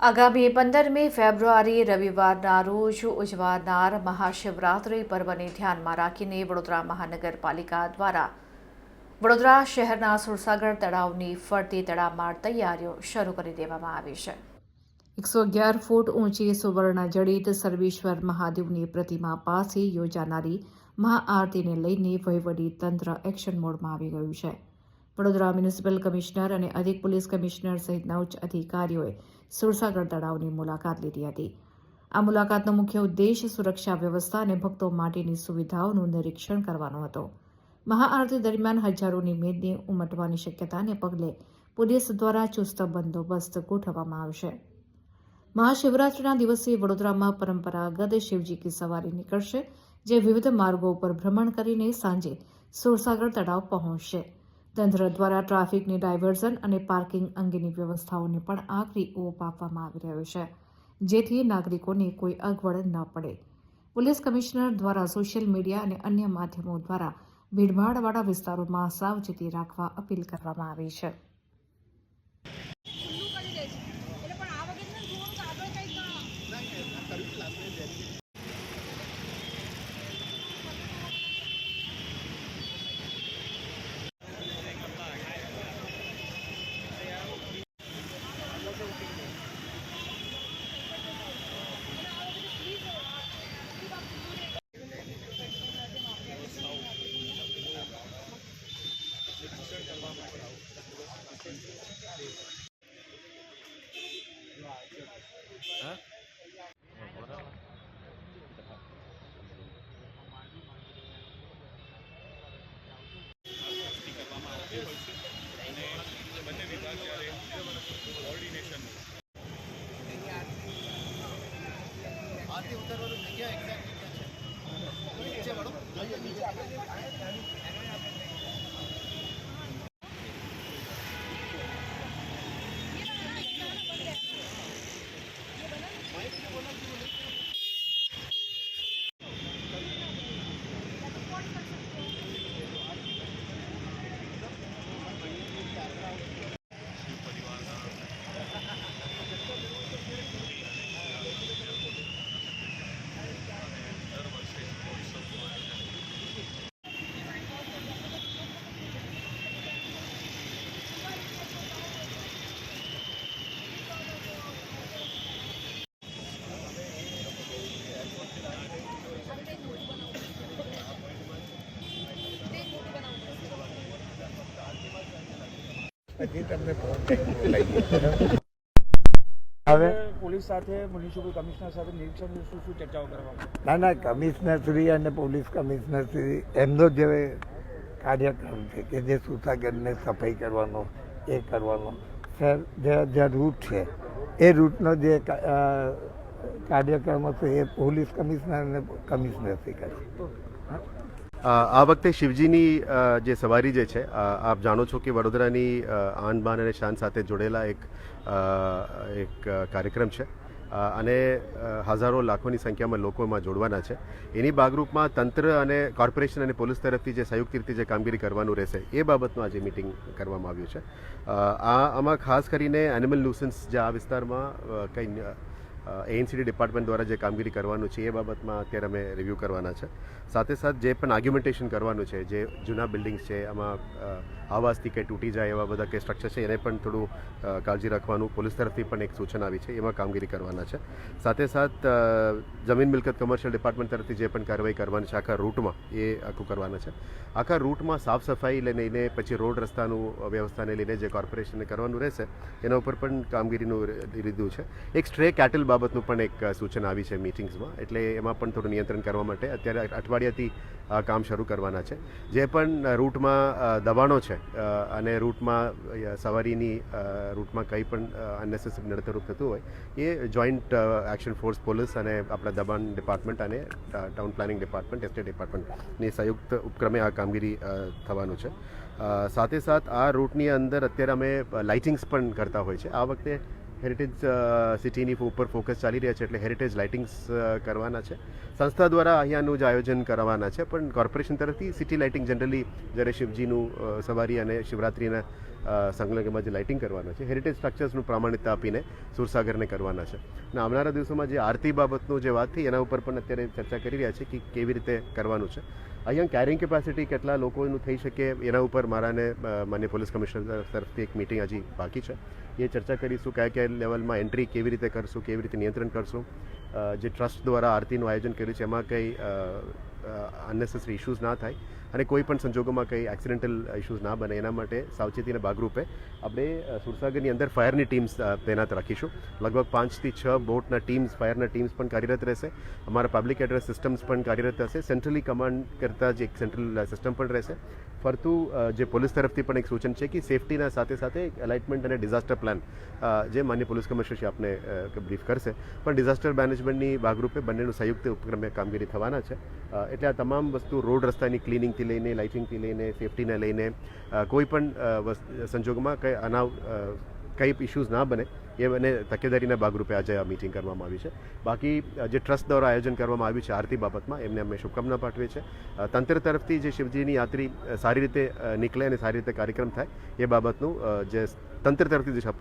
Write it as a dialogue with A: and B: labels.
A: આગામી 15મી ફેબ્રુઆરી રવિવારના રોજ ઉજવાનાર મહાશિવરાત્રિ પર્વને ધ્યાનમાં રાખીને વડોદરા મહાનગરપાલિકા દ્વારા વડોદરા શહેરના સુરસાગર તળાવની ફરતી તડામાર તૈયારીઓ શરૂ કરી દેવામાં આવી છે. 111 ફૂટ ઊંચી સુવર્ણજડિત સર્વેશ્વર મહાદેવની પ્રતિમા પાસે યોજાનારી મહાઆરતીને લઈને વહીવટી તંત્ર એક્શન મોડમાં આવી ગયું છે. વડોદરા મ્યુનિસિપલ કમિશનર અને અધિક પોલીસ કમિશનર સહિતના ઉચ્ચ અધિકારીઓએ સુરસાગર તળાવની મુલાકાત લીધી હતી. આ મુલાકાતનો મુખ્ય ઉદ્દેશ સુરક્ષા વ્યવસ્થા અને ભક્તો માટેની સુવિધાઓનું નિરીક્ષણ કરવાનો હતો. મહાઆરતી દરમિયાન હજારોની મેદની ઉમટવાની શક્યતાને પગલે પોલીસ દ્વારા ચુસ્ત બંદોબસ્ત ગોઠવવામાં આવશે. મહાશિવરાત્રિના દિવસે વડોદરામાં પરંપરાગત શિવજી કી સવારી નીકળશે, જે વિવિધ માર્ગો પર ભ્રમણ કરીને સાંજે સુરસાગર તળાવ પહોંચશે. તંત્ર દ્વારા ટ્રાફિકની ડાયવર્ઝન અને પાર્કિંગ અંગેની વ્યવસ્થાઓને પણ આખરી ઓપ આપવામાં આવી રહ્યો છે, જેથી નાગરિકોને કોઈ અગવડ ન પડે. પોલીસ કમિશનર દ્વારા સોશિયલ મીડિયા અને અન્ય માધ્યમો દ્વારા ભીડભાડવાળા વિસ્તારોમાં સાવચેતી રાખવા અપીલ કરવામાં આવી છે.
B: હવે પોલીસ સાથે મ્યુનિસિપલ કમિશનર સાથે નિરીક્ષણ શું ચર્ચાઓ કરવામાં?
C: ના, કમિશનરશ્રી અને પોલીસ કમિશનરશ્રી એમનો જે કાર્યક્રમ છે કે જે સુરસાગરને સફાઈ કરવાનો એ કરવાનો સર જે રૂટ છે એ રૂટનો જે કાર્યક્રમ હતો એ પોલીસ કમિશનર અને કમિશનરશ્રી કરશે.
D: આ વખતે શિવજીની જે સવારી જે છે, આપ જાણો છો કે વડોદરાની આન બાન અને શાન સાથે જોડેલા એક કાર્યક્રમ છે અને હજારો લાખોની સંખ્યામાં લોકો એમાં જોડવાના છે. એની ભાગરૂપમાં તંત્ર અને કોર્પોરેશન અને પોલીસ તરફથી જે સંયુક્ત રીતે જે કામગીરી કરવાનું રહેશે એ બાબતનું આજે મિટિંગ કરવામાં આવ્યું છે. આમાં ખાસ કરીને એનિમલ ન્યુસન્સ જે આ વિસ્તારમાં કંઈ એએનસીડી ડિપાર્ટમેન્ટ દ્વારા જે કામગીરી કરવાનું છે એ બાબતમાં અત્યારે અમે રિવ્યૂ કરવાના છે. સાથે સાથે જે પણ આર્ગ્યુમેન્ટેશન કરવાનું છે, જે જૂના બિલ્ડિંગ્સ છે આમાં આવાસથી કંઈ તૂટી જાય એવા બધા કંઈ સ્ટ્રક્ચર છે એને પણ થોડું કાળજી રાખવાનું પોલીસ તરફથી પણ એક સૂચન આવી છે, એમાં કામગીરી કરવાના છે. સાથે સાથ જમીન મિલકત કમર્શિયલ ડિપાર્ટમેન્ટ તરફથી જે પણ કાર્યવાહી કરવાની છે આખા રૂટમાં એ આખું કરવાના છે. આખા રૂટમાં સાફ સફાઈ લઈને પછી રોડ રસ્તાનું વ્યવસ્થાને લઈને જે કોર્પોરેશનને કરવાનું રહેશે એના ઉપર પણ કામગીરીનું લીધું છે. એક સ્ટ્રે કેટલ બાબતનું પણ એક સૂચન આવી છે મીટિંગ્સમાં, એટલે એમાં પણ થોડું નિયંત્રણ કરવા માટે અત્યારે અઠવાડિયાથી આ કામ શરૂ કરવાના છે. જે પણ રૂટમાં દબાણો છે અને રૂટમાં સવારીની રૂટમાં કંઈ પણ અનનેસેસરી નડતરૂપ થતું હોય એ જોઈન્ટ એક્શન ફોર્સ પોલીસ અને આપણા દબાણ ડિપાર્ટમેન્ટ અને ટાઉન પ્લાનિંગ ડિપાર્ટમેન્ટ, એસ્ટેટ ડિપાર્ટમેન્ટની સંયુક્ત ઉપક્રમે આ કામગીરી થવાનું છે. સાથે સાથ આ રૂટની અંદર અત્યારે અમે લાઇટિંગ્સ પણ કરતા હોય છે. આ વખતે હેરિટેજ સિટીની ઉપર ફોકસ ચાલી રહ્યા છે એટલે હેરિટેજ લાઇટિંગ્સ કરવાના છે. સંસ્થા દ્વારા અહીંયાનું જ આયોજન કરવાના છે, પણ કોર્પોરેશન તરફથી સિટી લાઇટિંગ જનરલી જ્યારે શિવજીનું સવારી અને શિવરાત્રિના સંલગ્નમાં જે લાઇટિંગ કરવાના છે, હેરિટેજ સ્ટ્રક્ચર્સનું પ્રામાણિકતા આપીને સુરસાગરને કરવાના છે. અને આવનારા દિવસોમાં જે આરતી બાબતનું જે વાત થઈ એના ઉપર પણ અત્યારે ચર્ચા કરી રહ્યા છે કે કેવી રીતે કરવાનું છે. અહીંયા કેરિંગ કેપેસિટી કેટલા લોકોનું થઈ શકે એના ઉપર મારાને માન્ય પોલીસ કમિશનર તરફથી એક મિટિંગ હજી બાકી છે. એ ચર્ચા કરીશું કયા કયા લેવલમાં એન્ટ્રી કેવી રીતે કરશું, કેવી રીતે નિયંત્રણ કરશું. જે ટ્રસ્ટ દ્વારા આરતીનું આયોજન કર્યું છે એમાં કંઈ અનનેસેસરી ઇશ્યુઝ ના થાય અને કોઈ પણ સંજોગોમાં કંઈ એક્સિડેન્ટલ ઇશ્યુઝ ના બને એના માટે સાવચેતીના ભાગરૂપે આપણે સુરસાગરની અંદર ફાયરની ટીમ્સ તૈનાત રાખીશું. લગભગ 5 થી 6 બોટના ટીમ્સ, ફાયરના ટીમ્સ પણ કાર્યરત રહેશે. અમારા પબ્લિક એડ્રેસ સિસ્ટમ્સ પણ કાર્યરત હશે. સેન્ટ્રલી કમાન્ડ કરતાં જે એક સેન્ટ્રલ સિસ્ટમ પણ રહેશે. ફરતું જે પોલીસ તરફથી પણ એક સૂચન છે કે સેફટીના સાથે સાથે એલાઇટમેન્ટ અને ડિઝાસ્ટર પ્લાન જે માન્ય પોલીસ કમિશનરશ્રી આપને બ્રીફ કરશે, પણ ડિઝાસ્ટર મેનેજમેન્ટની ભાગરૂપે બંનેનું સંયુક્ત ઉપક્રમે કામગીરી થવાના છે. એટલે આ તમામ વસ્તુ રોડ રસ્તાની ક્લિનિંગથી લઈને, લાઇટિંગથી લઈને, સેફટીને લઈને કોઈ પણ સંજોગોમાં કંઈ ઇશ્યુઝ ના બને એ અને તકેદારીના ભાગરૂપે આજે આ મિટિંગ કરવામાં આવી છે. બાકી જે ટ્રસ્ટ દ્વારા આયોજન કરવામાં આવ્યું છે આરતી બાબતમાં એમને અમે શુભકામના પાઠવીએ છીએ. તંત્ર તરફથી જે શિવજીની યાત્રી સારી રીતે નીકળે અને સારી રીતે કાર્યક્રમ થાય એ બાબતનું જે તંત્ર તરફથી જે